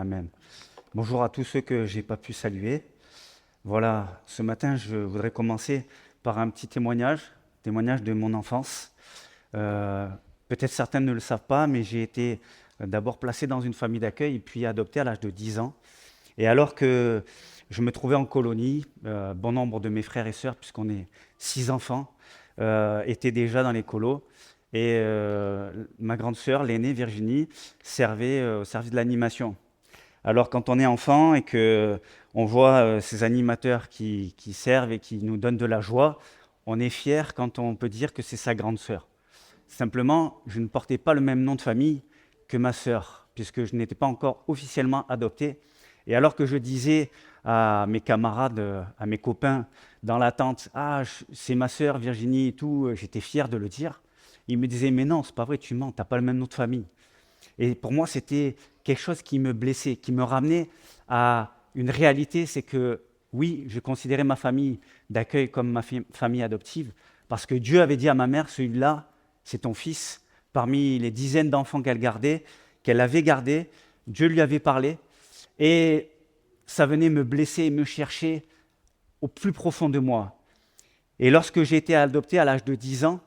Amen. Bonjour à tous ceux que je n'ai pas pu saluer. Voilà, ce matin, je voudrais commencer par un petit témoignage de mon enfance. Euh, Peut-être certains ne le savent pas, mais j'ai été d'abord placé dans une famille d'accueil et puis adopté à l'âge de 10 ans. Et alors que je me trouvais en colonie, bon nombre de mes frères et sœurs, puisqu'on est 6 enfants, étaient déjà dans les colos. Et ma grande sœur, l'aînée Virginie, servait au service de l'animation. Alors quand on est enfant et que on voit ces animateurs qui servent et qui nous donnent de la joie, on est fier quand on peut dire que c'est sa grande sœur. Simplement, je ne portais pas le même nom de famille que ma sœur, puisque je n'étais pas encore officiellement adopté. Et alors que je disais à mes camarades, à mes copains dans l'attente, « Ah, c'est ma sœur Virginie et tout », j'étais fier de le dire. Ils me disaient « Mais non, c'est pas vrai, tu mens, t'as pas le même nom de famille ». Et pour moi, c'était quelque chose qui me blessait, qui me ramenait à une réalité, c'est que oui, je considérais ma famille d'accueil comme ma famille adoptive, parce que Dieu avait dit à ma mère, celui-là, c'est ton fils, parmi les dizaines d'enfants qu'elle avait gardés, Dieu lui avait parlé, et ça venait me blesser et me chercher au plus profond de moi. Et lorsque j'ai été adopté à l'âge de 10 ans,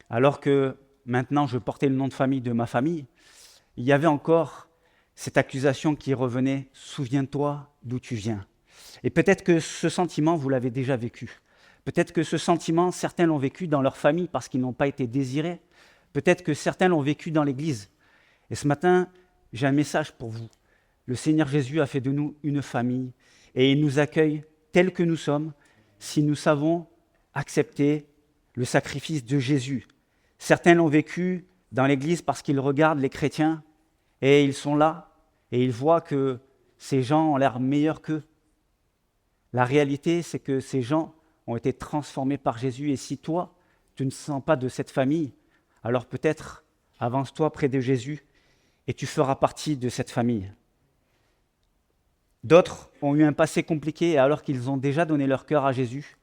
alors que maintenant je portais le nom de famille de ma famille, il y avait encore cette accusation qui revenait « Souviens-toi d'où tu viens ». Et peut-être que ce sentiment, vous l'avez déjà vécu. Peut-être que ce sentiment, certains l'ont vécu dans leur famille parce qu'ils n'ont pas été désirés. Peut-être que certains l'ont vécu dans l'Église. Et ce matin, j'ai un message pour vous. Le Seigneur Jésus a fait de nous une famille et il nous accueille tels que nous sommes si nous savons accepter le sacrifice de Jésus. Certains l'ont vécu dans l'Église parce qu'ils regardent les chrétiens et ils sont là et ils voient que ces gens ont l'air meilleurs qu'eux. La réalité, c'est que ces gens ont été transformés par Jésus et si toi, tu ne sens pas de cette famille, alors peut-être avance-toi près de Jésus et tu feras partie de cette famille. D'autres ont eu un passé compliqué alors qu'ils ont déjà donné leur cœur à Jésus.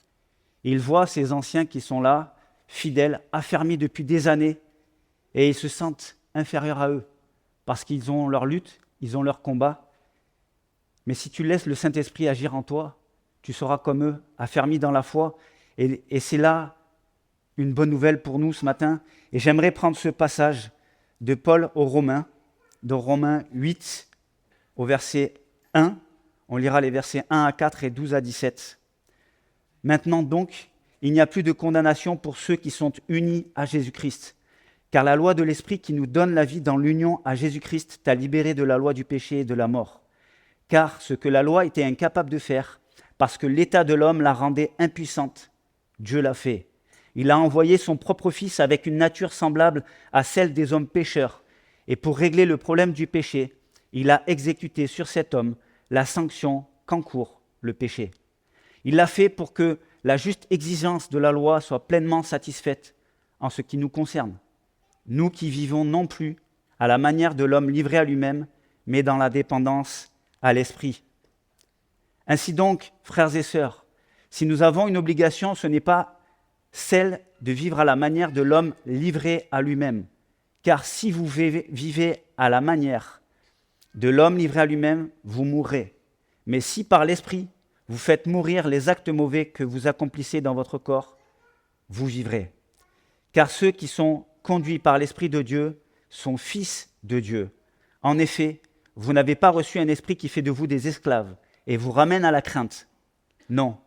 Ils voient ces anciens qui sont là, fidèles, affermis depuis des années, et ils se sentent inférieurs à eux, parce qu'ils ont leur lutte, ils ont leur combat. Mais si tu laisses le Saint-Esprit agir en toi, tu seras comme eux, affermis dans la foi, et c'est là une bonne nouvelle pour nous ce matin. Et j'aimerais prendre ce passage de Paul aux Romains, de Romains 8, au verset 1. On lira les versets 1 à 4 et 12 à 17. Maintenant donc, il n'y a plus de condamnation pour ceux qui sont unis à Jésus-Christ. Car la loi de l'Esprit qui nous donne la vie dans l'union à Jésus-Christ t'a libéré de la loi du péché et de la mort. Car ce que la loi était incapable de faire, parce que l'état de l'homme la rendait impuissante, Dieu l'a fait. Il a envoyé son propre Fils avec une nature semblable à celle des hommes pécheurs. Et pour régler le problème du péché, il a exécuté sur cet homme la sanction qu'encourt le péché. Il l'a fait pour que la juste exigence de la loi soit pleinement satisfaite en ce qui nous concerne. Nous qui vivons non plus à la manière de l'homme livré à lui-même, mais dans la dépendance à l'esprit. Ainsi donc, frères et sœurs, si nous avons une obligation, ce n'est pas celle de vivre à la manière de l'homme livré à lui-même. Car si vous vivez à la manière de l'homme livré à lui-même, vous mourrez. Mais si par l'esprit, vous faites mourir les actes mauvais que vous accomplissez dans votre corps, vous vivrez. Car ceux qui sont conduits par l'Esprit de Dieu sont fils de Dieu. En effet, vous n'avez pas reçu un esprit qui fait de vous des esclaves et vous ramène à la crainte. Non,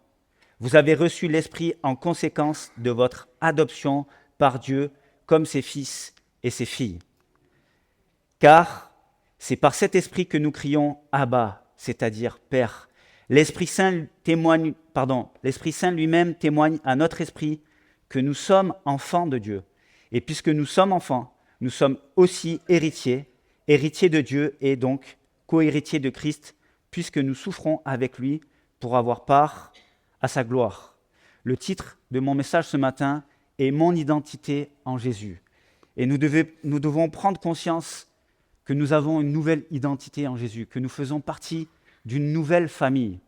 vous avez reçu l'Esprit en conséquence de votre adoption par Dieu comme ses fils et ses filles. Car c'est par cet Esprit que nous crions « Abba », c'est-à-dire « Père ». L'Esprit Saint lui-même témoigne à notre esprit que nous sommes enfants de Dieu. Et puisque nous sommes enfants, nous sommes aussi héritiers de Dieu et donc co-héritiers de Christ, puisque nous souffrons avec lui pour avoir part à sa gloire. Le titre de mon message ce matin est « Mon identité en Jésus ». Et nous devons prendre conscience que nous avons une nouvelle identité en Jésus, que nous faisons partie d'une nouvelle famille.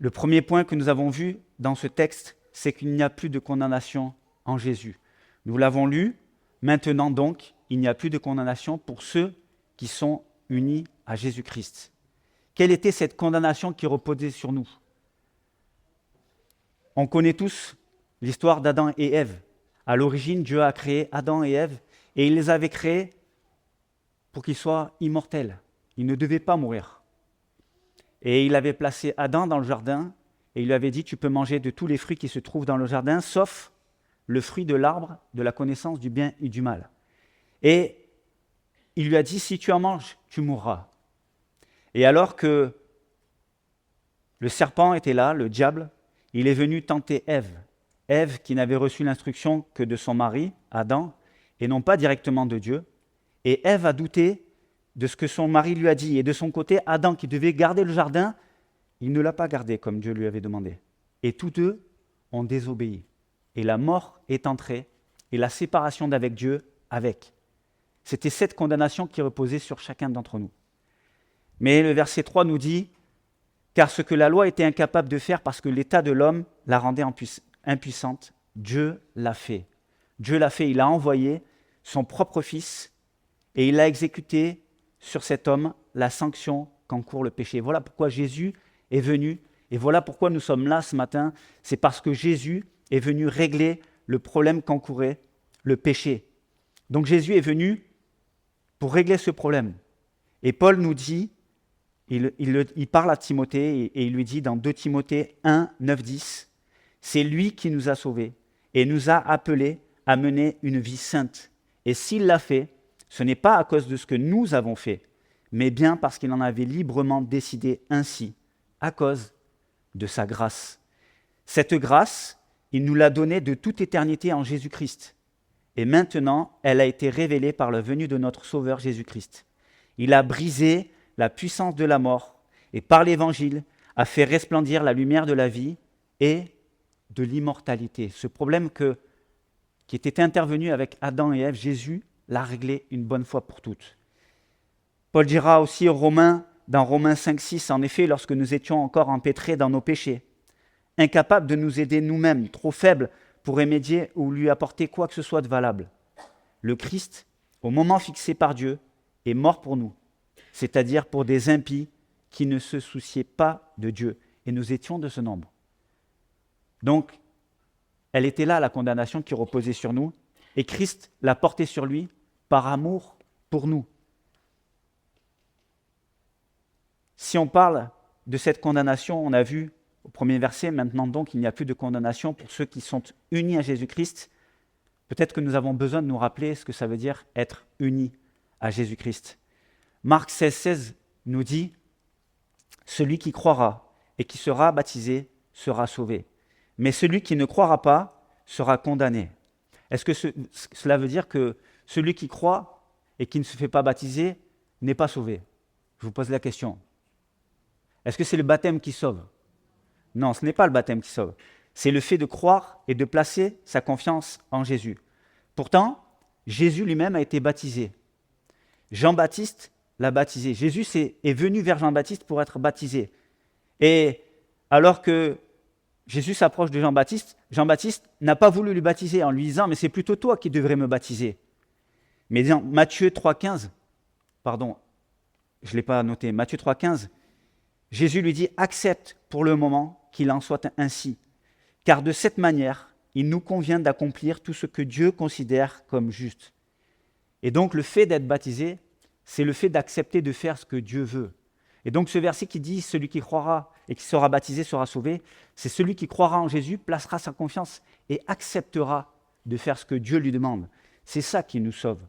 Le premier point que nous avons vu dans ce texte, c'est qu'il n'y a plus de condamnation en Jésus. Nous l'avons lu, maintenant donc, il n'y a plus de condamnation pour ceux qui sont unis à Jésus-Christ. Quelle était cette condamnation qui reposait sur nous? On connaît tous l'histoire d'Adam et Ève. À l'origine, Dieu a créé Adam et Ève et il les avait créés pour qu'ils soient immortels. Ils ne devaient pas mourir. Et il avait placé Adam dans le jardin et il lui avait dit, tu peux manger de tous les fruits qui se trouvent dans le jardin, sauf le fruit de l'arbre de la connaissance du bien et du mal. Et il lui a dit, si tu en manges, tu mourras. Et alors que le serpent était là, le diable, il est venu tenter Ève. Ève qui n'avait reçu l'instruction que de son mari, Adam, et non pas directement de Dieu. Et Ève a douté de ce que son mari lui a dit. Et de son côté, Adam qui devait garder le jardin, il ne l'a pas gardé comme Dieu lui avait demandé. Et tous deux ont désobéi. Et la mort est entrée, et la séparation d'avec Dieu avec. C'était cette condamnation qui reposait sur chacun d'entre nous. Mais le verset 3 nous dit, car ce que la loi était incapable de faire parce que l'état de l'homme la rendait impuissante, Dieu l'a fait. Dieu l'a fait, il a envoyé son propre fils et il a exécuté sur cet homme la sanction qu'encourt le péché. Voilà pourquoi Jésus est venu et voilà pourquoi nous sommes là ce matin. C'est parce que Jésus est venu régler le problème qu'encourait le péché. Donc Jésus est venu pour régler ce problème. Et Paul nous dit, il parle à Timothée et il lui dit dans 2 Timothée 1, 9, 10, c'est lui qui nous a sauvés et nous a appelés à mener une vie sainte. Et s'il l'a fait, ce n'est pas à cause de ce que nous avons fait, mais bien parce qu'il en avait librement décidé ainsi, à cause de sa grâce. Cette grâce, il nous l'a donnée de toute éternité en Jésus-Christ. Et maintenant, elle a été révélée par la venue de notre Sauveur Jésus-Christ. Il a brisé la puissance de la mort et par l'Évangile a fait resplendir la lumière de la vie et de l'immortalité. Ce problème qui était intervenu avec Adam et Ève, Jésus l'a réglé une bonne fois pour toutes. Paul dira aussi aux Romains, dans Romains 5, 6, en effet, lorsque nous étions encore empêtrés dans nos péchés, incapables de nous aider nous-mêmes, trop faibles pour remédier ou lui apporter quoi que ce soit de valable, le Christ, au moment fixé par Dieu, est mort pour nous, c'est-à-dire pour des impies qui ne se souciaient pas de Dieu. Et nous étions de ce nombre. Donc, elle était là, la condamnation qui reposait sur nous, et Christ l'a portée sur lui par amour pour nous. Si on parle de cette condamnation, on a vu au premier verset, maintenant donc, il n'y a plus de condamnation pour ceux qui sont unis à Jésus-Christ. Peut-être que nous avons besoin de nous rappeler ce que ça veut dire être unis à Jésus-Christ. Marc 16, 16 nous dit « Celui qui croira et qui sera baptisé sera sauvé, mais celui qui ne croira pas sera condamné. » Est-ce que cela veut dire que celui qui croit et qui ne se fait pas baptiser n'est pas sauvé? Je vous pose la question. Est-ce que c'est le baptême qui sauve? Non, ce n'est pas le baptême qui sauve. C'est le fait de croire et de placer sa confiance en Jésus. Pourtant, Jésus lui-même a été baptisé. Jean-Baptiste l'a baptisé. Jésus est venu vers Jean-Baptiste pour être baptisé. Et alors que Jésus s'approche de Jean-Baptiste, Jean-Baptiste n'a pas voulu lui baptiser en lui disant « mais c'est plutôt toi qui devrais me baptiser ». Mais dans Matthieu 3,15, pardon, je ne l'ai pas noté, Matthieu 3,15, Jésus lui dit « accepte pour le moment qu'il en soit ainsi, car de cette manière, il nous convient d'accomplir tout ce que Dieu considère comme juste. » Et donc le fait d'être baptisé, c'est le fait d'accepter de faire ce que Dieu veut. Et donc ce verset qui dit « celui qui croira et qui sera baptisé sera sauvé », c'est celui qui croira en Jésus, placera sa confiance et acceptera de faire ce que Dieu lui demande. C'est ça qui nous sauve.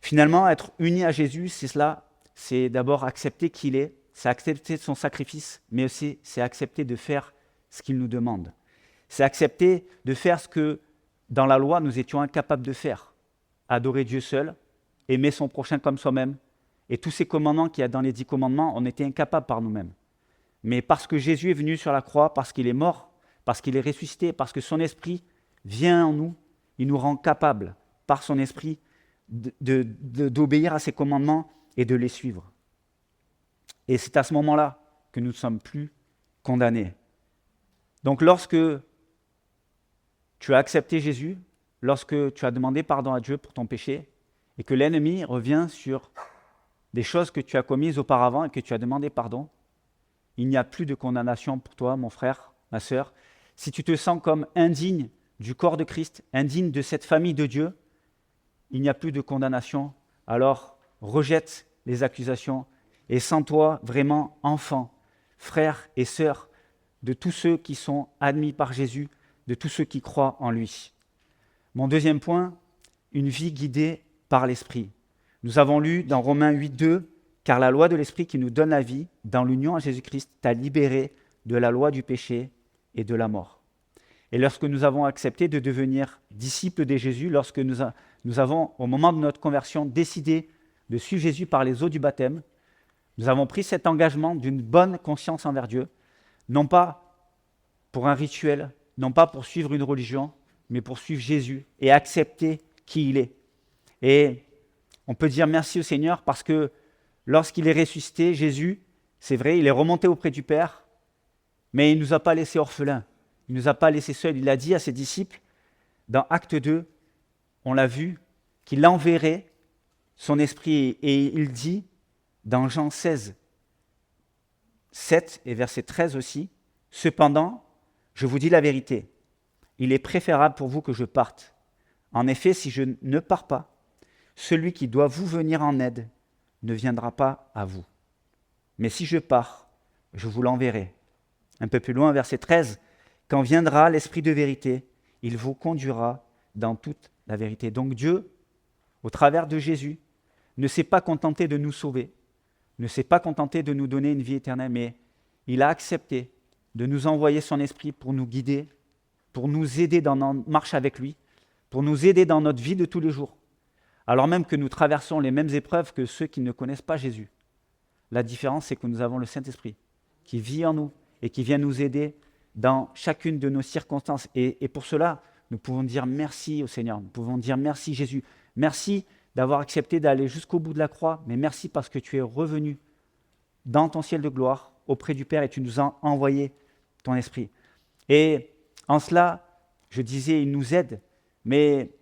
Finalement, être uni à Jésus, c'est cela, c'est d'abord accepter qui il est, c'est accepter son sacrifice, mais aussi c'est accepter de faire ce qu'il nous demande. C'est accepter de faire ce que dans la loi nous étions incapables de faire. Adorer Dieu seul, aimer son prochain comme soi-même, et tous ces commandements qu'il y a dans les 10 commandements, on était incapables par nous-mêmes. Mais parce que Jésus est venu sur la croix, parce qu'il est mort, parce qu'il est ressuscité, parce que son esprit vient en nous, il nous rend capables, par son esprit, d'obéir à ses commandements et de les suivre. Et c'est à ce moment-là que nous ne sommes plus condamnés. Donc lorsque tu as accepté Jésus, lorsque tu as demandé pardon à Dieu pour ton péché, et que l'ennemi revient sur des choses que tu as commises auparavant et que tu as demandé pardon, il n'y a plus de condamnation pour toi, mon frère, ma sœur. Si tu te sens comme indigne du corps de Christ, indigne de cette famille de Dieu, il n'y a plus de condamnation. Alors rejette les accusations et sens-toi vraiment enfant, frère et sœur de tous ceux qui sont admis par Jésus, de tous ceux qui croient en lui. Mon deuxième point, une vie guidée par l'Esprit. Nous avons lu dans Romains 8,2 « Car la loi de l'Esprit qui nous donne la vie, dans l'union à Jésus-Christ, t'a libéré de la loi du péché et de la mort. » Et lorsque nous avons accepté de devenir disciples de Jésus, lorsque nous avons, au moment de notre conversion, décidé de suivre Jésus par les eaux du baptême, nous avons pris cet engagement d'une bonne conscience envers Dieu, non pas pour un rituel, non pas pour suivre une religion, mais pour suivre Jésus et accepter qui il est. Et on peut dire merci au Seigneur parce que lorsqu'il est ressuscité, Jésus, c'est vrai, il est remonté auprès du Père, mais il ne nous a pas laissés orphelins, il ne nous a pas laissés seuls. Il a dit à ses disciples, dans Acte 2, on l'a vu, qu'il enverrait son esprit et il dit, dans Jean 16, 7 et verset 13 aussi, « Cependant, je vous dis la vérité, il est préférable pour vous que je parte. En effet, si je ne pars pas, celui qui doit vous venir en aide ne viendra pas à vous. Mais si je pars, je vous l'enverrai. » Un peu plus loin, verset 13, « Quand viendra l'Esprit de vérité, il vous conduira dans toute la vérité. » Donc Dieu, au travers de Jésus, ne s'est pas contenté de nous sauver, ne s'est pas contenté de nous donner une vie éternelle, mais il a accepté de nous envoyer son Esprit pour nous guider, pour nous aider dans notre marche avec lui, pour nous aider dans notre vie de tous les jours, alors même que nous traversons les mêmes épreuves que ceux qui ne connaissent pas Jésus. La différence, c'est que nous avons le Saint-Esprit qui vit en nous et qui vient nous aider dans chacune de nos circonstances. Et pour cela, nous pouvons dire merci au Seigneur, nous pouvons dire merci Jésus, merci d'avoir accepté d'aller jusqu'au bout de la croix, mais merci parce que tu es revenu dans ton ciel de gloire auprès du Père et tu nous as envoyé ton Esprit. Et en cela, je disais, il nous aide, mais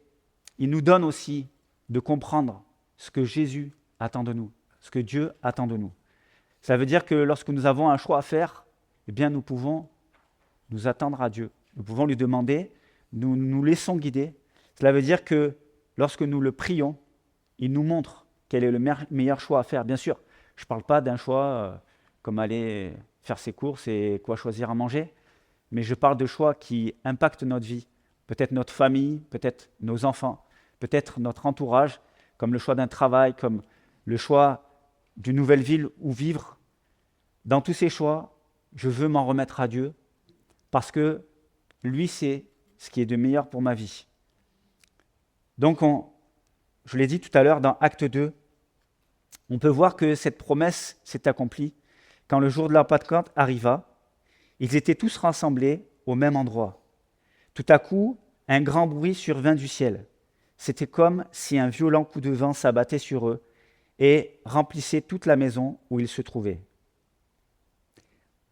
il nous donne aussi de comprendre ce que Jésus attend de nous, ce que Dieu attend de nous. Ça veut dire que lorsque nous avons un choix à faire, eh bien nous pouvons nous attendre à Dieu. Nous pouvons lui demander, nous nous laissons guider. Cela veut dire que lorsque nous le prions, il nous montre quel est le meilleur choix à faire. Bien sûr, je ne parle pas d'un choix comme aller faire ses courses et quoi choisir à manger, mais je parle de choix qui impactent notre vie, peut-être notre famille, peut-être nos enfants, peut-être notre entourage, comme le choix d'un travail, comme le choix d'une nouvelle ville où vivre. Dans tous ces choix, je veux m'en remettre à Dieu parce que lui sait ce qui est de meilleur pour ma vie. Donc, je l'ai dit tout à l'heure dans Acte 2, on peut voir que cette promesse s'est accomplie quand le jour de la Pentecôte arriva. Ils étaient tous rassemblés au même endroit. Tout à coup, un grand bruit survint du ciel. C'était comme si un violent coup de vent s'abattait sur eux et remplissait toute la maison où ils se trouvaient.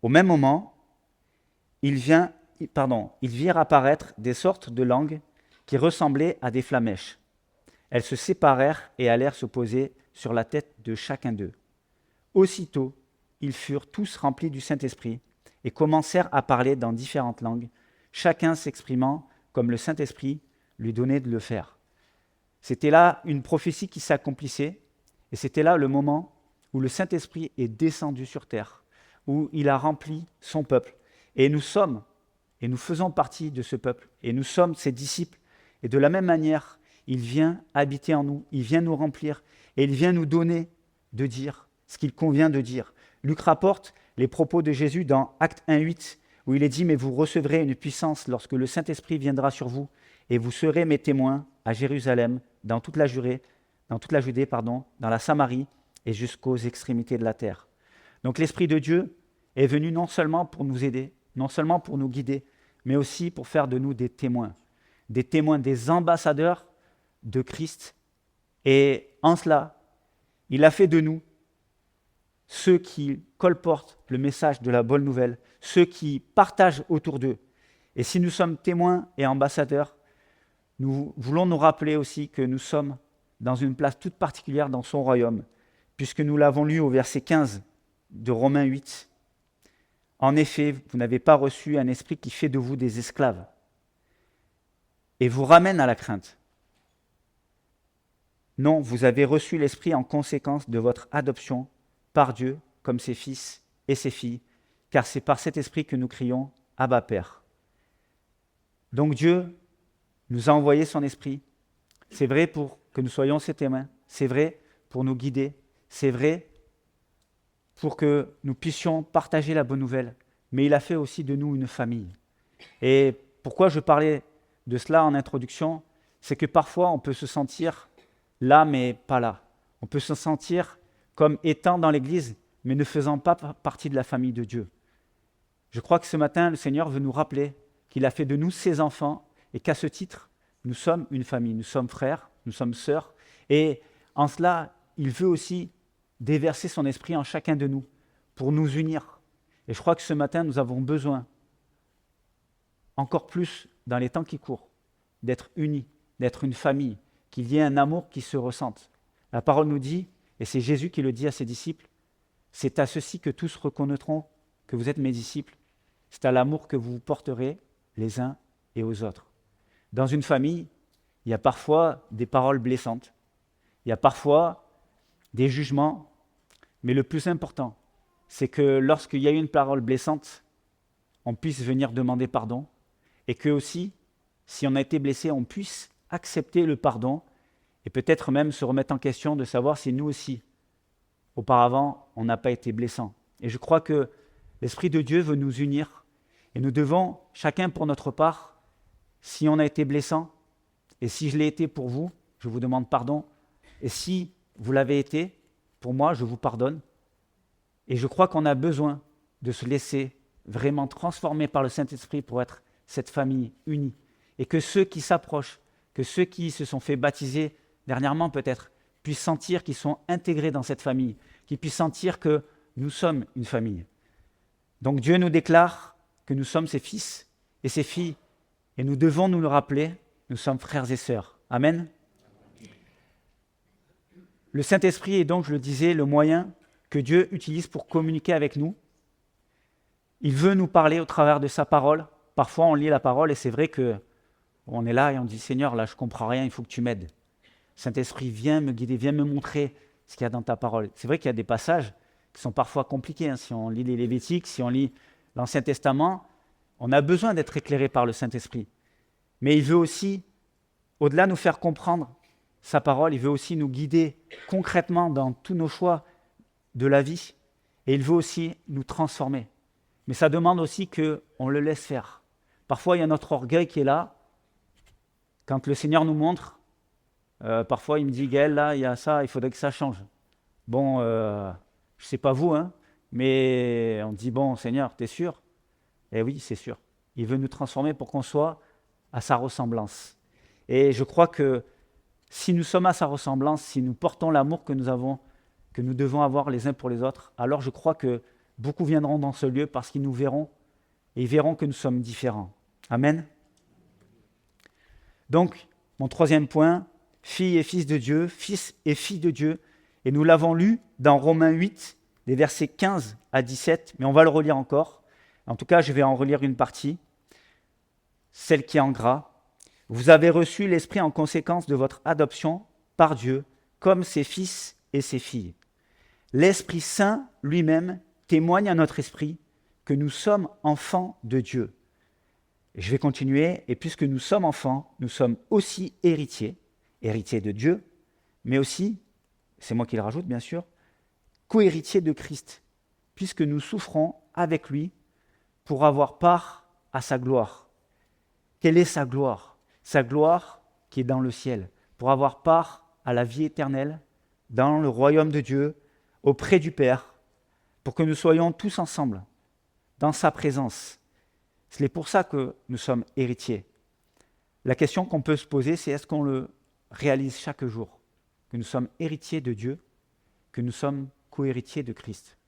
Au même moment, ils virent apparaître des sortes de langues qui ressemblaient à des flamèches. Elles se séparèrent et allèrent se poser sur la tête de chacun d'eux. Aussitôt, ils furent tous remplis du Saint-Esprit et commencèrent à parler dans différentes langues, chacun s'exprimant comme le Saint-Esprit lui donnait de le faire. C'était là une prophétie qui s'accomplissait, et c'était là le moment où le Saint-Esprit est descendu sur terre, où il a rempli son peuple. Et nous faisons partie de ce peuple, et nous sommes ses disciples. Et de la même manière, il vient habiter en nous, il vient nous remplir, et il vient nous donner de dire ce qu'il convient de dire. Luc rapporte les propos de Jésus dans Acte 1,8, où il est dit « Mais vous recevrez une puissance lorsque le Saint-Esprit viendra sur vous, et vous serez mes témoins à Jérusalem, dans toute la Judée, dans la Samarie et jusqu'aux extrémités de la terre. » Donc l'Esprit de Dieu est venu non seulement pour nous aider, non seulement pour nous guider, mais aussi pour faire de nous des témoins, des ambassadeurs de Christ. Et en cela, il a fait de nous ceux qui colportent le message de la bonne nouvelle, ceux qui partagent autour d'eux. Et si nous sommes témoins et ambassadeurs, nous voulons nous rappeler aussi que nous sommes dans une place toute particulière dans son royaume, puisque nous l'avons lu au verset 15 de Romains 8. En effet, vous n'avez pas reçu un esprit qui fait de vous des esclaves et vous ramène à la crainte. Non, vous avez reçu l'esprit en conséquence de votre adoption par Dieu comme ses fils et ses filles, car c'est par cet esprit que nous crions « Abba Père ». Donc Dieu nous a envoyé son esprit. C'est vrai pour que nous soyons ses témoins, c'est vrai pour nous guider, c'est vrai pour que nous puissions partager la bonne nouvelle, mais il a fait aussi de nous une famille. Et pourquoi je parlais de cela en introduction, c'est que parfois on peut se sentir là mais pas là. On peut se sentir comme étant dans l'Église, mais ne faisant pas partie de la famille de Dieu. Je crois que ce matin, le Seigneur veut nous rappeler qu'il a fait de nous ses enfants et qu'à ce titre, nous sommes une famille, nous sommes frères, nous sommes sœurs. Et en cela, il veut aussi déverser son esprit en chacun de nous pour nous unir. Et je crois que ce matin, nous avons besoin, encore plus dans les temps qui courent, d'être unis, d'être une famille, qu'il y ait un amour qui se ressente. La parole nous dit, et c'est Jésus qui le dit à ses disciples, c'est à ceci que tous reconnaîtront que vous êtes mes disciples, c'est à l'amour que vous vous porterez les uns et aux autres. Dans une famille, il y a parfois des paroles blessantes, il y a parfois des jugements, mais le plus important, c'est que lorsqu'il y a une parole blessante, on puisse venir demander pardon, et que aussi, si on a été blessé, on puisse accepter le pardon, et peut-être même se remettre en question de savoir si nous aussi, auparavant, on n'a pas été blessant. Et je crois que l'Esprit de Dieu veut nous unir, et nous devons, chacun pour notre part, si on a été blessant, et si je l'ai été pour vous, je vous demande pardon, et si vous l'avez été, pour moi, je vous pardonne. Et je crois qu'on a besoin de se laisser vraiment transformer par le Saint-Esprit pour être cette famille unie. Et que ceux qui s'approchent, que ceux qui se sont fait baptiser dernièrement peut-être, puissent sentir qu'ils sont intégrés dans cette famille, qu'ils puissent sentir que nous sommes une famille. Donc Dieu nous déclare que nous sommes ses fils et ses filles, et nous devons nous le rappeler, nous sommes frères et sœurs. Amen. Le Saint-Esprit est donc, je le disais, le moyen que Dieu utilise pour communiquer avec nous. Il veut nous parler au travers de sa parole. Parfois, on lit la parole et c'est vrai qu'on est là et on dit « Seigneur, là, je ne comprends rien, il faut que tu m'aides. » Saint-Esprit, viens me guider, viens me montrer ce qu'il y a dans ta parole. C'est vrai qu'il y a des passages qui sont parfois compliqués. Hein. Si on lit les Lévitiques, si on lit l'Ancien Testament, on a besoin d'être éclairé par le Saint-Esprit. Mais il veut aussi, au-delà, nous faire comprendre sa parole, il veut aussi nous guider concrètement dans tous nos choix de la vie. Et il veut aussi nous transformer. Mais ça demande aussi qu'on le laisse faire. Parfois, il y a notre orgueil qui est là. Quand le Seigneur nous montre, parfois il me dit « Gaël, là, il y a ça, il faudrait que ça change. » Bon, je ne sais pas vous, hein, mais on dit « Bon, Seigneur, t'es sûr ?» Eh oui, c'est sûr. Il veut nous transformer pour qu'on soit à sa ressemblance. Et je crois que si nous sommes à sa ressemblance, si nous portons l'amour que nous devons avoir les uns pour les autres, alors je crois que beaucoup viendront dans ce lieu parce qu'ils nous verront et ils verront que nous sommes différents. Amen. Donc, mon troisième point, filles et fils de Dieu, fils et filles de Dieu. Et nous l'avons lu dans Romains 8, des versets 15 à 17, mais on va le relire encore. En tout cas, je vais en relire une partie, celle qui est en gras. Vous avez reçu l'Esprit en conséquence de votre adoption par Dieu, comme ses fils et ses filles. L'Esprit Saint lui-même témoigne à notre esprit que nous sommes enfants de Dieu. Je vais continuer, et puisque nous sommes enfants, nous sommes aussi héritiers de Dieu, mais aussi, c'est moi qui le rajoute bien sûr, co-héritiers de Christ, puisque nous souffrons avec lui pour avoir part à sa gloire. Quelle est sa gloire ? Sa gloire qui est dans le ciel, pour avoir part à la vie éternelle, dans le royaume de Dieu, auprès du Père, pour que nous soyons tous ensemble, dans sa présence. C'est pour ça que nous sommes héritiers. La question qu'on peut se poser, c'est est-ce qu'on le réalise chaque jour, que nous sommes héritiers de Dieu, que nous sommes co-héritiers de Christ.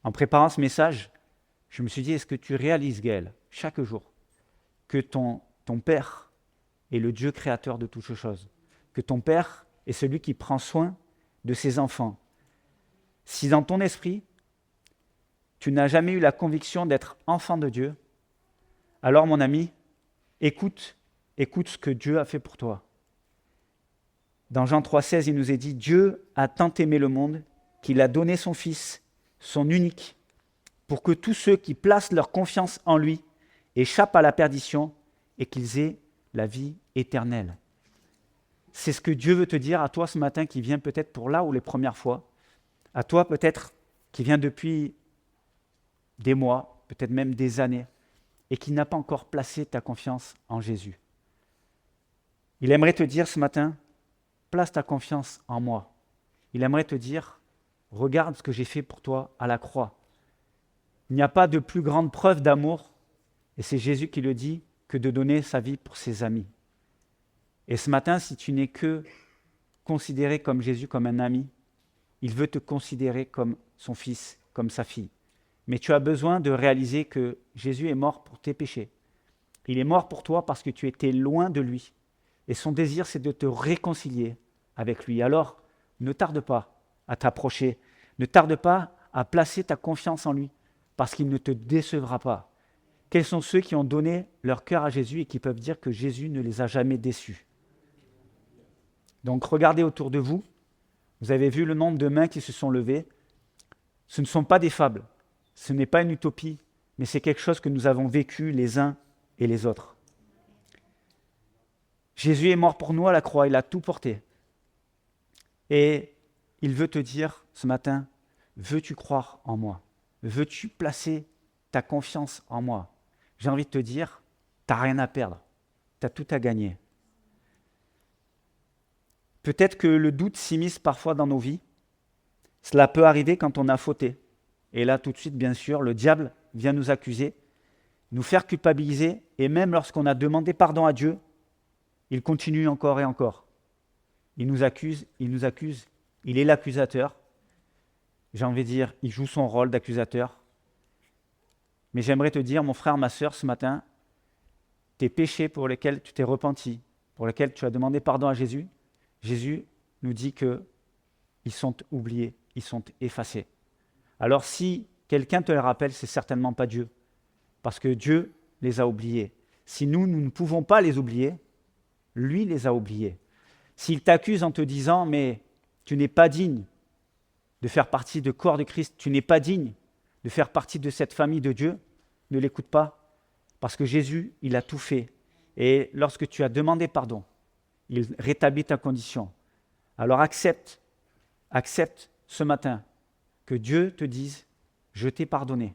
En préparant ce message, je me suis dit, est-ce que tu réalises, Gaël, chaque jour, que ton Père est le Dieu créateur de toutes choses, que ton Père est celui qui prend soin de ses enfants. Si dans ton esprit, tu n'as jamais eu la conviction d'être enfant de Dieu, alors mon ami, écoute ce que Dieu a fait pour toi. Dans Jean 3,16, il nous est dit « Dieu a tant aimé le monde qu'il a donné son Fils, son unique, pour que tous ceux qui placent leur confiance en lui échappent à la perdition et qu'ils aient la vie éternelle. » C'est ce que Dieu veut te dire à toi ce matin qui vient peut-être pour là ou les premières fois, à toi peut-être qui vient depuis des mois, peut-être même des années, et qui n'a pas encore placé ta confiance en Jésus. Il aimerait te dire ce matin, place ta confiance en moi. Il aimerait te dire, regarde ce que j'ai fait pour toi à la croix. Il n'y a pas de plus grande preuve d'amour, et c'est Jésus qui le dit, que de donner sa vie pour ses amis. Et ce matin, si tu n'es que considéré comme Jésus, comme un ami, il veut te considérer comme son fils, comme sa fille. Mais tu as besoin de réaliser que Jésus est mort pour tes péchés. Il est mort pour toi parce que tu étais loin de lui. Et son désir, c'est de te réconcilier avec lui. Alors, ne tarde pas à t'approcher. Ne tarde pas à placer ta confiance en lui, parce qu'il ne te décevra pas. Quels sont ceux qui ont donné leur cœur à Jésus et qui peuvent dire que Jésus ne les a jamais déçus? Donc, regardez autour de vous. Vous avez vu le nombre de mains qui se sont levées. Ce ne sont pas des fables. Ce n'est pas une utopie, mais c'est quelque chose que nous avons vécu les uns et les autres. Jésus est mort pour nous à la croix, il a tout porté. Et il veut te dire ce matin, veux-tu croire en moi? Veux-tu placer ta confiance en moi? J'ai envie de te dire, tu n'as rien à perdre, tu as tout à gagner. Peut-être que le doute s'immisce parfois dans nos vies. Cela peut arriver quand on a fauté. Et là, tout de suite, bien sûr, le diable vient nous accuser, nous faire culpabiliser, et même lorsqu'on a demandé pardon à Dieu, il continue encore et encore. Il nous accuse, il est l'accusateur. J'ai envie de dire, il joue son rôle d'accusateur. Mais j'aimerais te dire, mon frère, ma sœur, ce matin, tes péchés pour lesquels tu t'es repenti, pour lesquels tu as demandé pardon à Jésus, Jésus nous dit qu'ils sont oubliés, ils sont effacés. Alors si quelqu'un te les rappelle, c'est certainement pas Dieu, parce que Dieu les a oubliés. Si nous ne pouvons pas les oublier, lui les a oubliés. S'il t'accuse en te disant « mais tu n'es pas digne de faire partie du corps de Christ, tu n'es pas digne de faire partie de cette famille de Dieu », ne l'écoute pas, parce que Jésus, il a tout fait. Et lorsque tu as demandé pardon, il rétablit ta condition. Alors accepte ce matin que Dieu te dise « je t'ai pardonné »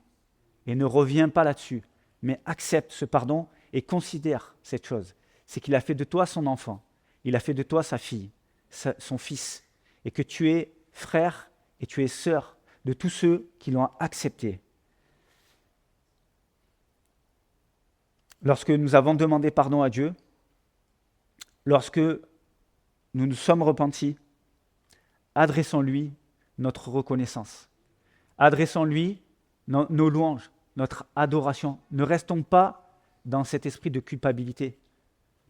et ne reviens pas là-dessus, mais accepte ce pardon et considère cette chose. C'est qu'il a fait de toi son enfant, il a fait de toi sa fille, son fils, et que tu es frère et tu es sœur de tous ceux qui l'ont accepté. Lorsque nous avons demandé pardon à Dieu, lorsque nous nous sommes repentis, adressons-lui notre reconnaissance. Adressons-lui nos louanges, notre adoration. Ne restons pas dans cet esprit de culpabilité.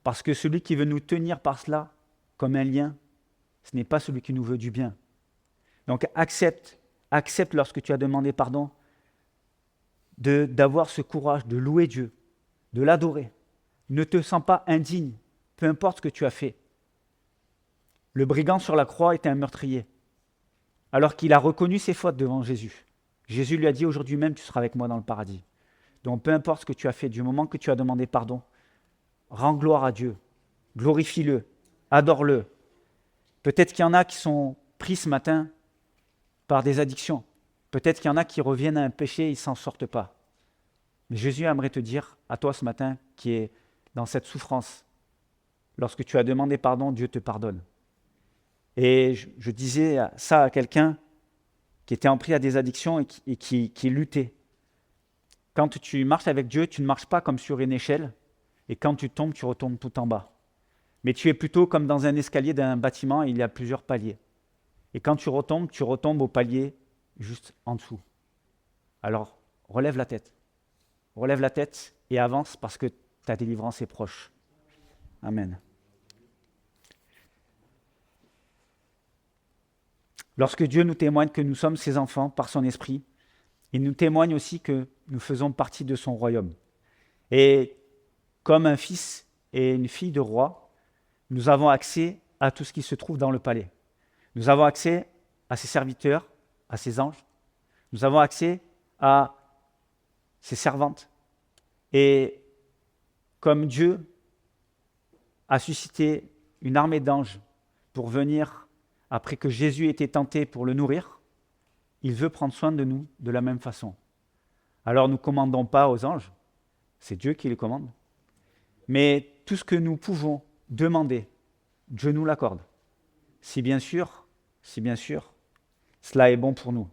Parce que celui qui veut nous tenir par cela, comme un lien, ce n'est pas celui qui nous veut du bien. Donc accepte lorsque tu as demandé pardon, d'avoir ce courage de louer Dieu, de l'adorer. Ne te sens pas indigne, peu importe ce que tu as fait. Le brigand sur la croix était un meurtrier, alors qu'il a reconnu ses fautes devant Jésus. Jésus lui a dit, aujourd'hui même, tu seras avec moi dans le paradis. Donc peu importe ce que tu as fait, du moment que tu as demandé pardon, rends gloire à Dieu, glorifie-le, adore-le. Peut-être qu'il y en a qui sont pris ce matin par des addictions. Peut-être qu'il y en a qui reviennent à un péché et ils ne s'en sortent pas. Mais Jésus aimerait te dire, à toi ce matin, qui est dans cette souffrance, lorsque tu as demandé pardon, Dieu te pardonne. Et je disais ça à quelqu'un qui était pris à des addictions et qui luttait. Quand tu marches avec Dieu, tu ne marches pas comme sur une échelle, et quand tu tombes, tu retombes tout en bas. Mais tu es plutôt comme dans un escalier d'un bâtiment, et il y a plusieurs paliers. Et quand tu retombes au palier juste en dessous. Alors, relève la tête et avance parce que ta délivrance est proche. Amen. Lorsque Dieu nous témoigne que nous sommes ses enfants par son esprit, il nous témoigne aussi que nous faisons partie de son royaume. Et comme un fils et une fille de roi, nous avons accès à tout ce qui se trouve dans le palais. Nous avons accès à ses serviteurs, à ses anges. Nous avons accès à ses servantes. Et comme Dieu a suscité une armée d'anges pour venir, après que Jésus ait été tenté, pour le nourrir, il veut prendre soin de nous de la même façon. Alors nous ne commandons pas aux anges, c'est Dieu qui les commande. Mais tout ce que nous pouvons demander, Dieu nous l'accorde. Si bien sûr, cela est bon pour nous.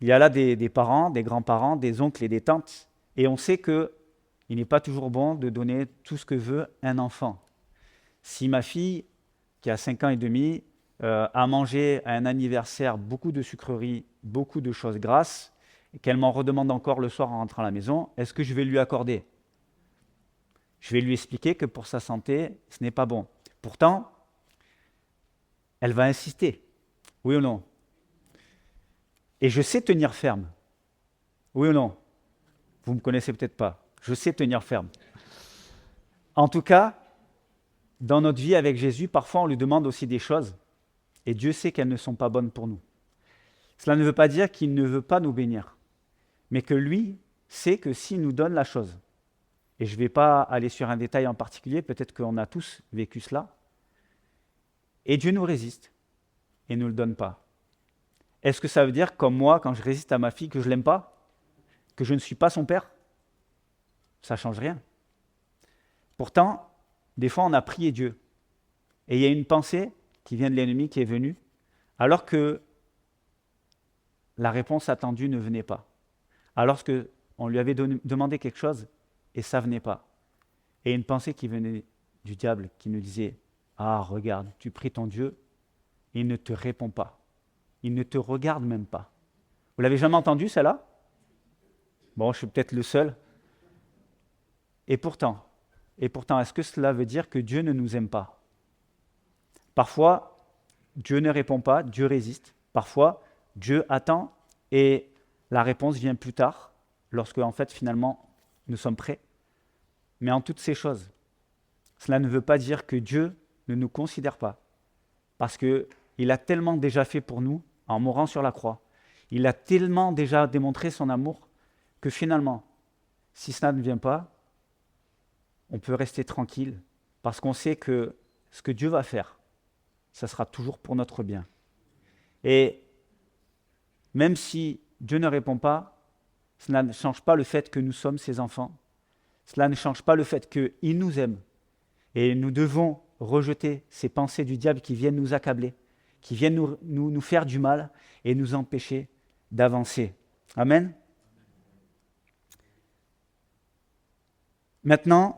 Il y a là des parents, des grands-parents, des oncles et des tantes, et on sait qu'il n'est pas toujours bon de donner tout ce que veut un enfant. Si ma fille, qui a 5 ans et demi, a mangé à un anniversaire beaucoup de sucreries, beaucoup de choses grasses, et qu'elle m'en redemande encore le soir en rentrant à la maison, est-ce que je vais lui accorder ? Je vais lui expliquer que pour sa santé, ce n'est pas bon. Pourtant, elle va insister, oui ou non ? Et je sais tenir ferme, oui ou non ? Vous ne me connaissez peut-être pas, je sais tenir ferme. En tout cas, dans notre vie avec Jésus, parfois on lui demande aussi des choses, et Dieu sait qu'elles ne sont pas bonnes pour nous. Cela ne veut pas dire qu'il ne veut pas nous bénir, mais que lui sait que s'il nous donne la chose, et je ne vais pas aller sur un détail en particulier, peut-être qu'on a tous vécu cela, et Dieu nous résiste et ne nous le donne pas. Est-ce que ça veut dire, comme moi, quand je résiste à ma fille, que je ne l'aime pas ? Que je ne suis pas son père ? Ça ne change rien. Pourtant, des fois, on a prié Dieu. Et il y a une pensée qui vient de l'ennemi qui est venue, alors que la réponse attendue ne venait pas. Alors qu'on lui avait demandé quelque chose et ça ne venait pas. Et une pensée qui venait du diable qui nous disait « Ah, regarde, tu pries ton Dieu, il ne te répond pas. Il ne te regarde même pas. » Vous l'avez jamais entendu, celle-là ? Bon, je suis peut-être le seul. Et pourtant, est-ce que cela veut dire que Dieu ne nous aime pas ? Parfois, Dieu ne répond pas, Dieu résiste. Parfois, Dieu attend et la réponse vient plus tard, lorsque, en fait, finalement, nous sommes prêts. Mais en toutes ces choses, cela ne veut pas dire que Dieu ne nous considère pas. Parce qu'il a tellement déjà fait pour nous, en mourant sur la croix. Il a tellement déjà démontré son amour que finalement, si cela ne vient pas, on peut rester tranquille parce qu'on sait que ce que Dieu va faire, ça sera toujours pour notre bien. Et même si Dieu ne répond pas, cela ne change pas le fait que nous sommes ses enfants. Cela ne change pas le fait qu'il nous aime. Et nous devons rejeter ces pensées du diable qui viennent nous accabler, qui viennent nous faire du mal et nous empêcher d'avancer. Amen. Maintenant,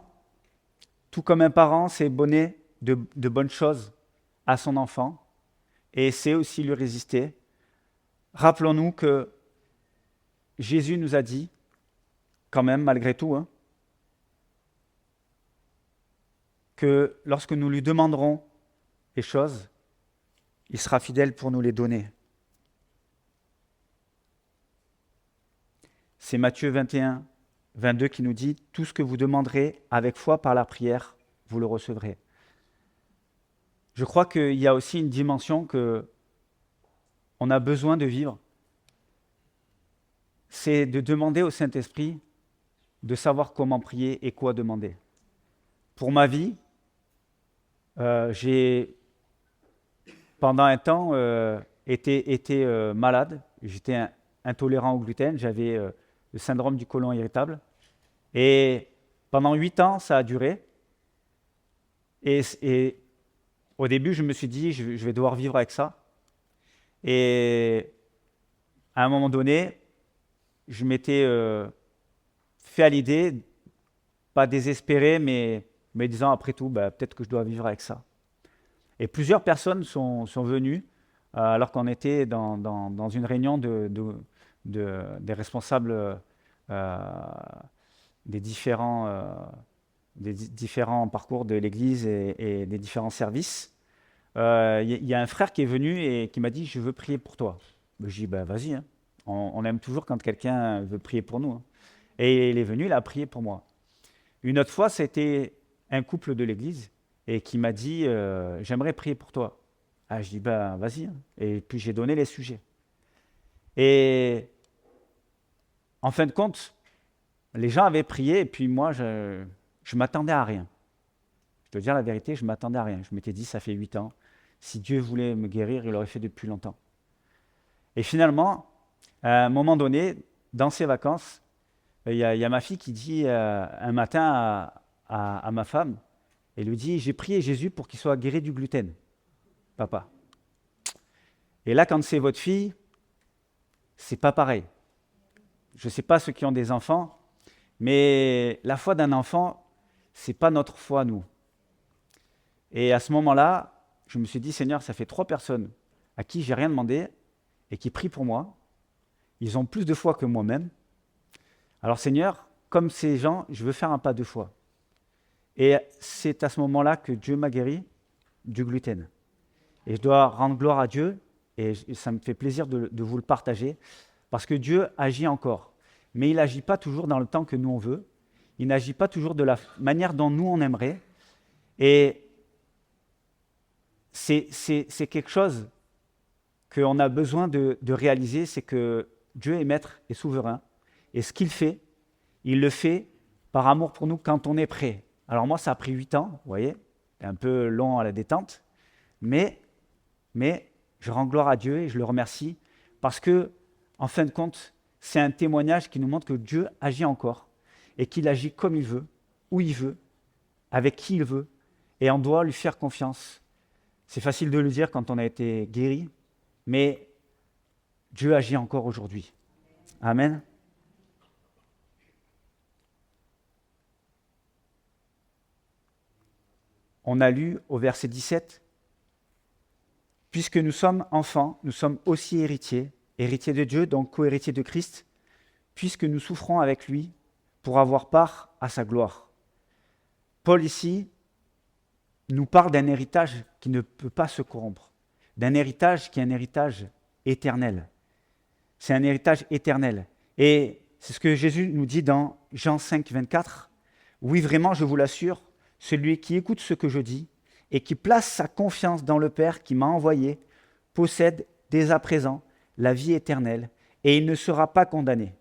tout comme un parent sait donner de bonnes choses à son enfant et sait aussi lui résister, rappelons-nous que Jésus nous a dit, quand même, malgré tout, que lorsque nous lui demanderons les choses, il sera fidèle pour nous les donner. C'est Matthieu 21, 22 qui nous dit « Tout ce que vous demanderez avec foi par la prière, vous le recevrez. » Je crois qu'il y a aussi une dimension qu'on a besoin de vivre. C'est de demander au Saint-Esprit de savoir comment prier et quoi demander. Pour ma vie, j'ai pendant un temps été malade. J'étais intolérant au gluten, j'avais le syndrome du côlon irritable. Et pendant 8 ans, ça a duré. Et au début, je me suis dit, je vais devoir vivre avec ça. Et à un moment donné, je m'étais fait à l'idée, pas désespéré, mais disant après tout, peut-être que je dois vivre avec ça. Et plusieurs personnes sont venues, alors qu'on était dans une réunion des responsables des différents parcours de l'Église et des différents services. y a un frère qui est venu et qui m'a dit, je veux prier pour toi. Ben, je dis, ben, vas-y, hein. On aime toujours quand quelqu'un veut prier pour nous, hein. Et il est venu, il a prié pour moi. Une autre fois, c'était un couple de l'église et qui m'a dit, j'aimerais prier pour toi. Ah, je dis, ben, vas-y, hein. Et puis j'ai donné les sujets. Et en fin de compte, les gens avaient prié et puis moi, je m'attendais à rien. Je dois dire la vérité, je m'attendais à rien. Je m'étais dit, ça fait 8 ans. Si Dieu voulait me guérir, il l'aurait fait depuis longtemps. Et finalement, à un moment donné, dans ses vacances, il y a ma fille qui dit un matin à ma femme, elle lui dit, j'ai prié Jésus pour qu'il soit guéri du gluten, papa. Et là, quand c'est votre fille, c'est pas pareil. Je ne sais pas ceux qui ont des enfants, mais la foi d'un enfant, c'est pas notre foi, nous. Et à ce moment-là, je me suis dit, Seigneur, ça fait 3 personnes à qui j'ai rien demandé et qui prient pour moi. Ils ont plus de foi que moi-même. Alors Seigneur, comme ces gens, je veux faire un pas de foi. Et c'est à ce moment-là que Dieu m'a guéri du gluten. Et je dois rendre gloire à Dieu, et ça me fait plaisir de vous le partager, parce que Dieu agit encore. Mais il n'agit pas toujours dans le temps que nous on veut. Il n'agit pas toujours de la manière dont nous on aimerait. Et c'est quelque chose qu'on a besoin de réaliser, c'est que Dieu est maître et souverain. Et ce qu'il fait, il le fait par amour pour nous quand on est prêt. Alors moi, ça a pris 8 ans, vous voyez, c'est un peu long à la détente, mais je rends gloire à Dieu et je le remercie parce que, en fin de compte, c'est un témoignage qui nous montre que Dieu agit encore et qu'il agit comme il veut, où il veut, avec qui il veut, et on doit lui faire confiance. C'est facile de le dire quand on a été guéri, mais Dieu agit encore aujourd'hui. Amen. On a lu au verset 17, « Puisque nous sommes enfants, nous sommes aussi héritiers, héritiers de Dieu, donc co-héritiers de Christ, puisque nous souffrons avec lui pour avoir part à sa gloire. » Paul ici nous parle d'un héritage qui ne peut pas se corrompre, d'un héritage qui est un héritage éternel. C'est un héritage éternel. Et c'est ce que Jésus nous dit dans Jean 5, 24. « Oui, vraiment, je vous l'assure, celui qui écoute ce que je dis et qui place sa confiance dans le Père qui m'a envoyé possède dès à présent la vie éternelle et il ne sera pas condamné.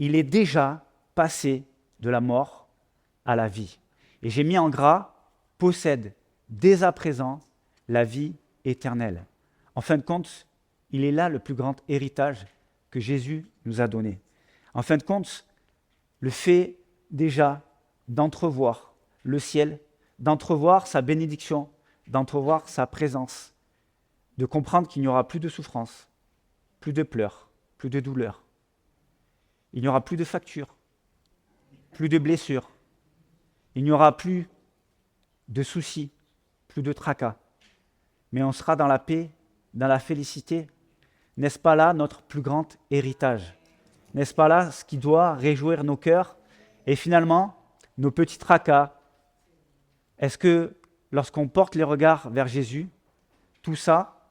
Il est déjà passé de la mort à la vie. » Et j'ai mis en gras « possède dès à présent la vie éternelle ». En fin de compte, il est là le plus grand héritage que Jésus nous a donné. En fin de compte, le fait déjà d'entrevoir le ciel, d'entrevoir sa bénédiction, d'entrevoir sa présence, de comprendre qu'il n'y aura plus de souffrance, plus de pleurs, plus de douleurs. Il n'y aura plus de factures, plus de blessures. Il n'y aura plus de soucis, plus de tracas. Mais on sera dans la paix, dans la félicité. N'est-ce pas là notre plus grand héritage? N'est-ce pas là ce qui doit réjouir nos cœurs? Et finalement, nos petits tracas, est-ce que lorsqu'on porte les regards vers Jésus, tout ça,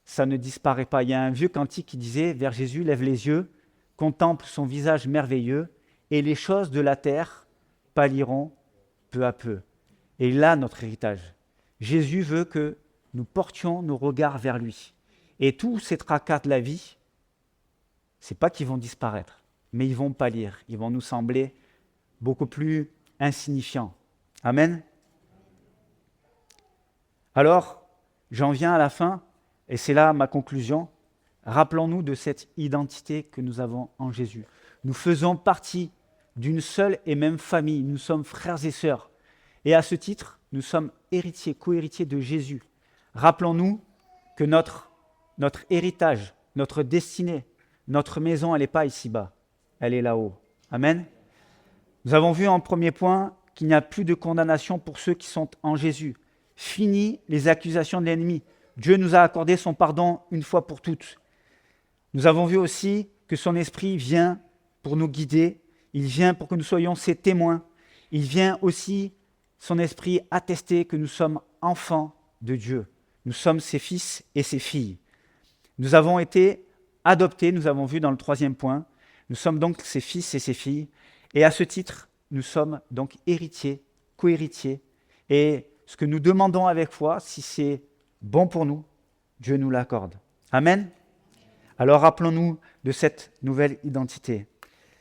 ça ne disparaît pas? Il y a un vieux cantique qui disait « Vers Jésus, lève les yeux, contemple son visage merveilleux, et les choses de la terre pâliront peu à peu. » Et là, notre héritage. Jésus veut que nous portions nos regards vers lui. Et tous ces tracas de la vie, ce n'est pas qu'ils vont disparaître, mais ils vont pâlir, ils vont nous sembler beaucoup plus insignifiants. Amen. Alors, j'en viens à la fin, et c'est là ma conclusion. Rappelons-nous de cette identité que nous avons en Jésus. Nous faisons partie d'une seule et même famille, nous sommes frères et sœurs. Et à ce titre, nous sommes héritiers, co-héritiers de Jésus. Rappelons-nous que notre héritage, notre destinée, notre maison, elle n'est pas ici-bas, elle est là-haut. Amen. Nous avons vu en premier point qu'il n'y a plus de condamnation pour ceux qui sont en Jésus. Fini les accusations de l'ennemi. Dieu nous a accordé son pardon une fois pour toutes. Nous avons vu aussi que son esprit vient pour nous guider, il vient pour que nous soyons ses témoins. Il vient aussi, son esprit, attester que nous sommes enfants de Dieu. Nous sommes ses fils et ses filles. Nous avons été adoptés, nous avons vu dans le 3e point. Nous sommes donc ses fils et ses filles. Et à ce titre, nous sommes donc héritiers, co-héritiers. Et ce que nous demandons avec foi, si c'est bon pour nous, Dieu nous l'accorde. Amen. Alors rappelons-nous de cette nouvelle identité.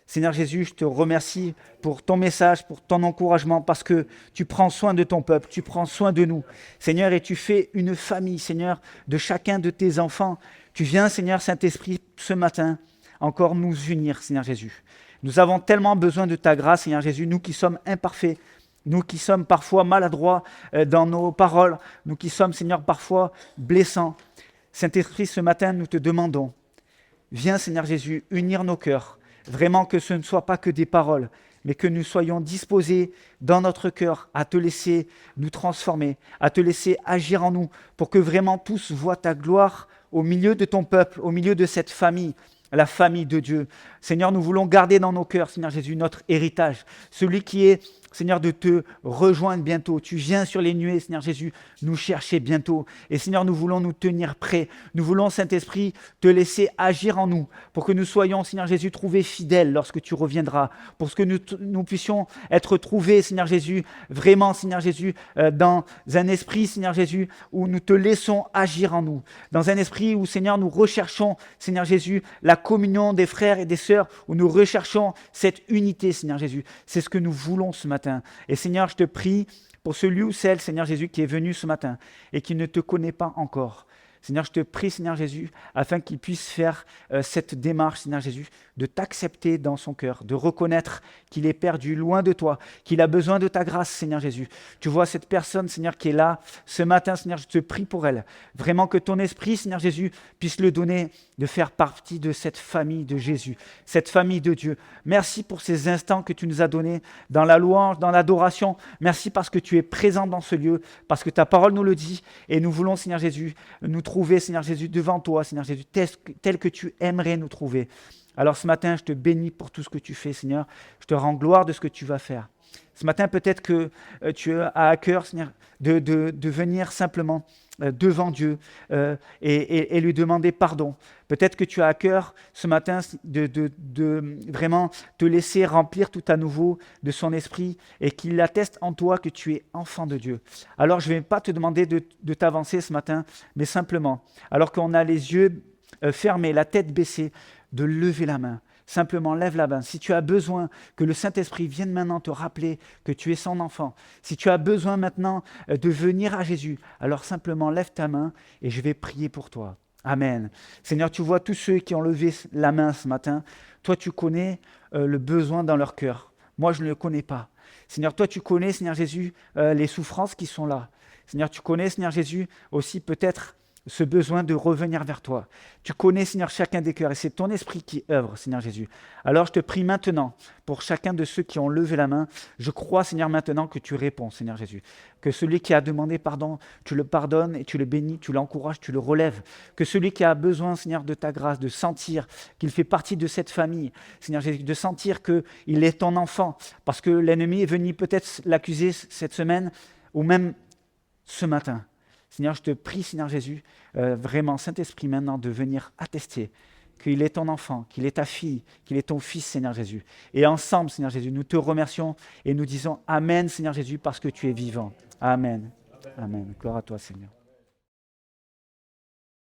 Seigneur Jésus, je te remercie pour ton message, pour ton encouragement, parce que tu prends soin de ton peuple, tu prends soin de nous. Seigneur, et tu fais une famille, Seigneur, de chacun de tes enfants. Tu viens, Seigneur Saint-Esprit, ce matin, encore nous unir, Seigneur Jésus. Nous avons tellement besoin de ta grâce, Seigneur Jésus, nous qui sommes imparfaits, nous qui sommes parfois maladroits dans nos paroles, nous qui sommes, Seigneur, parfois blessants. Saint-Esprit, ce matin, nous te demandons, viens, Seigneur Jésus, unir nos cœurs. Vraiment que ce ne soit pas que des paroles, mais que nous soyons disposés dans notre cœur à te laisser nous transformer, à te laisser agir en nous, pour que vraiment tous voient ta gloire au milieu de ton peuple, au milieu de cette famille, la famille de Dieu. Seigneur, nous voulons garder dans nos cœurs, Seigneur Jésus, notre héritage, celui qui est, Seigneur, de te rejoindre bientôt. Tu viens sur les nuées, Seigneur Jésus, nous chercher bientôt. Et Seigneur, nous voulons nous tenir prêts. Nous voulons, Saint-Esprit, te laisser agir en nous pour que nous soyons, Seigneur Jésus, trouvés fidèles lorsque tu reviendras. Pour que nous puissions être trouvés, Seigneur Jésus, vraiment, Seigneur Jésus, dans un esprit, Seigneur Jésus, où nous te laissons agir en nous. Dans un esprit où, Seigneur, nous recherchons, Seigneur Jésus, la communion des frères et des sœurs, où nous recherchons cette unité, Seigneur Jésus. C'est ce que nous voulons ce matin. Et Seigneur, je te prie pour celui ou celle, Seigneur Jésus, qui est venu ce matin et qui ne te connaît pas encore. Seigneur, je te prie, Seigneur Jésus, afin qu'il puisse faire cette démarche, Seigneur Jésus, de t'accepter dans son cœur, de reconnaître qu'il est perdu loin de toi, qu'il a besoin de ta grâce, Seigneur Jésus. Tu vois cette personne, Seigneur, qui est là ce matin, Seigneur, je te prie pour elle. Vraiment que ton esprit, Seigneur Jésus, puisse le donner de faire partie de cette famille de Jésus, cette famille de Dieu. Merci pour ces instants que tu nous as donnés dans la louange, dans l'adoration. Merci parce que tu es présent dans ce lieu, parce que ta parole nous le dit. Et nous voulons, Seigneur Jésus, nous trouver, Seigneur Jésus, devant toi, Seigneur Jésus, tel que tu aimerais nous trouver. Alors ce matin, je te bénis pour tout ce que tu fais, Seigneur. Je te rends gloire de ce que tu vas faire. Ce matin, peut-être que tu as à cœur, Seigneur, de venir simplement devant Dieu et lui demander pardon. Peut-être que tu as à cœur ce matin de vraiment te laisser remplir tout à nouveau de son esprit et qu'il atteste en toi que tu es enfant de Dieu. Alors je ne vais pas te demander de t'avancer ce matin, mais simplement, alors qu'on a les yeux fermés, la tête baissée, de lever la main. Simplement, lève la main. Si tu as besoin que le Saint-Esprit vienne maintenant te rappeler que tu es son enfant, si tu as besoin maintenant de venir à Jésus, alors simplement lève ta main et je vais prier pour toi. Amen. Seigneur, tu vois tous ceux qui ont levé la main ce matin. Toi, tu connais le besoin dans leur cœur. Moi, je ne le connais pas. Seigneur, toi, tu connais, Seigneur Jésus, les souffrances qui sont là. Seigneur, tu connais, Seigneur Jésus, aussi peut-être ce besoin de revenir vers toi. Tu connais, Seigneur, chacun des cœurs et c'est ton esprit qui œuvre, Seigneur Jésus. Alors je te prie maintenant pour chacun de ceux qui ont levé la main. Je crois, Seigneur, maintenant que tu réponds, Seigneur Jésus. Que celui qui a demandé pardon, tu le pardonnes et tu le bénis, tu l'encourages, tu le relèves. Que celui qui a besoin, Seigneur, de ta grâce, de sentir qu'il fait partie de cette famille, Seigneur Jésus, de sentir qu'il est ton enfant, parce que l'ennemi est venu peut-être l'accuser cette semaine ou même ce matin. Seigneur, je te prie, Seigneur Jésus, vraiment, Saint-Esprit, maintenant, de venir attester qu'il est ton enfant, qu'il est ta fille, qu'il est ton fils, Seigneur Jésus. Et ensemble, Seigneur Jésus, nous te remercions et nous disons Amen, Seigneur Jésus, parce que tu es vivant. Amen. Amen. Gloire à toi, Seigneur.